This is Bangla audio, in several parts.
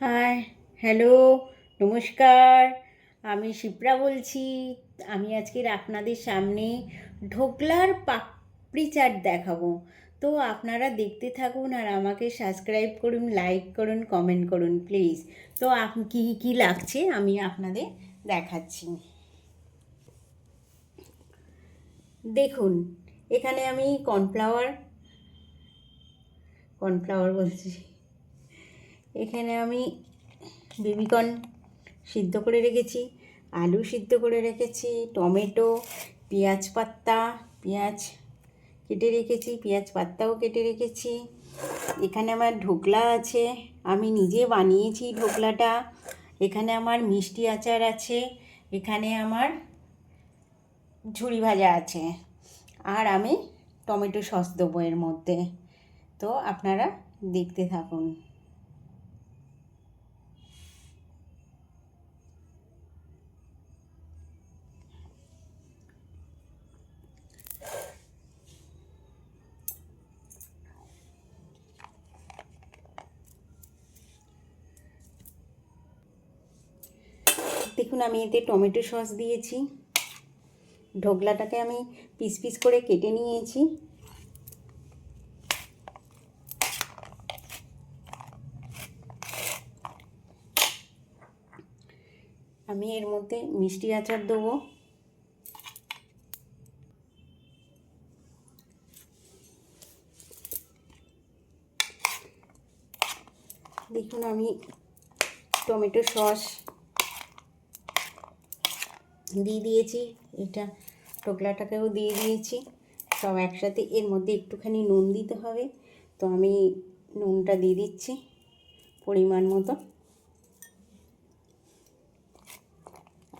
হাই, হ্যালো, নমস্কার। আমি শিপ্রা বলছি। আমি আজকের আপনাদের সামনে ঢোকলার পাপড়ি চাট দেখাবো। তো আপনারা দেখতে থাকুন আর আমাকে সাবস্ক্রাইব করুন, লাইক করুন, কমেন্ট করুন প্লিজ। তো আপনি কী কী লাগছে আমি আপনাদের দেখাচ্ছি। দেখুন, এখানে আমি কর্নফ্লাওয়ার বলছি, এখানে আমি বেবিকর্ন সিদ্ধ করে রেখেছি, আলু সিদ্ধ করে রেখেছি, টমেটো, পেঁয়াজ কেটে রেখেছি, পেঁয়াজ পাত্তাও কেটে রেখেছি। এখানে আমার ঢোকলা আছে, আমি নিজে বানিয়েছি ঢোকলাটা। এখানে আমার মিষ্টি আচার আছে, এখানে আমার ঝুরি ভাজা আছে, আর আমি টমেটো সস দেবো এর মধ্যে। তো আপনারা দেখতে থাকুন। দেখুন, আমি এতে টমেটো সস দিয়েছি, ঢোকলাটাকে আমি পিস পিস করে কেটে নিয়েছি। আমি এর মধ্যে মিষ্টি আচার দেবো। দেখুন, আমি টমেটো সস দিয়ে দিয়েছি, এটা ঢোকলাটাকেও দিয়ে দিয়েছি, সব একসাথে। এর মধ্যে একটুখানি নুন দিতে হবে, তো আমি নুনটা দিয়ে দিচ্ছি পরিমাণ মতো।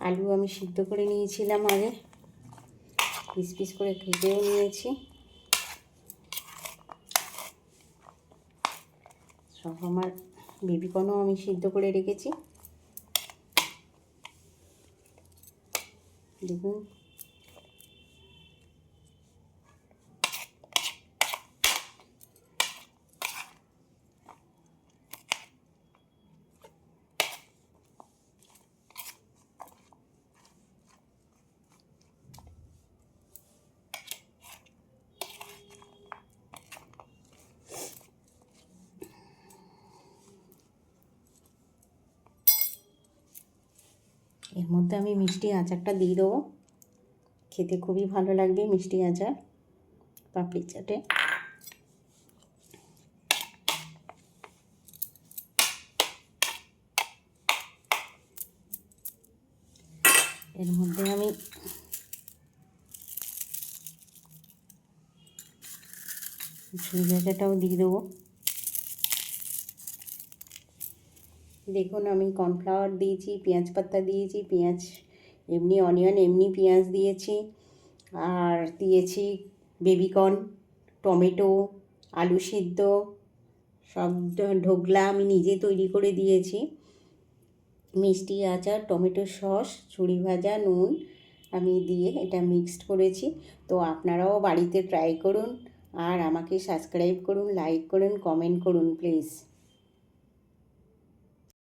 আলু আমি সিদ্ধ করে নিয়েছিলাম আগে, পিস পিস করে কেটেও নিয়েছি। সব আমার বেবিকর্নও আমি সিদ্ধ করে রেখেছি। দেখুন, এর মধ্যে আমি মিষ্টি আচারটা দিয়ে দেবো, খেতে খুবই ভালো লাগবে মিষ্টি আচার পাপড়ি চাটে। এর মধ্যে আমি ঝুড়ি ভাজাটাও দিয়ে দেবো। দেখুন, আমি কর্নফ্লাওয়ার দিয়েছি, পেঁয়াজ পাতা দিয়েছি, পেঁয়াজ এমনি অনিয়ন এমনি পেঁয়াজ দিয়েছি, আর দিয়েছি বেবিকর্ন, টমেটো, আলু সিদ্ধ, সব ঢোকলা আমি নিজে তৈরি করে দিয়েছি। মিষ্টি আচার, টমেটো সস, ঝুড়ি ভাজা, নুন আমি দিয়ে এটা মিক্সড করেছি। তো আপনারাও বাড়িতে ট্রাই করুন আর আমাকে সাবস্ক্রাইব করুন, লাইক করুন, কমেন্ট করুন প্লিজ।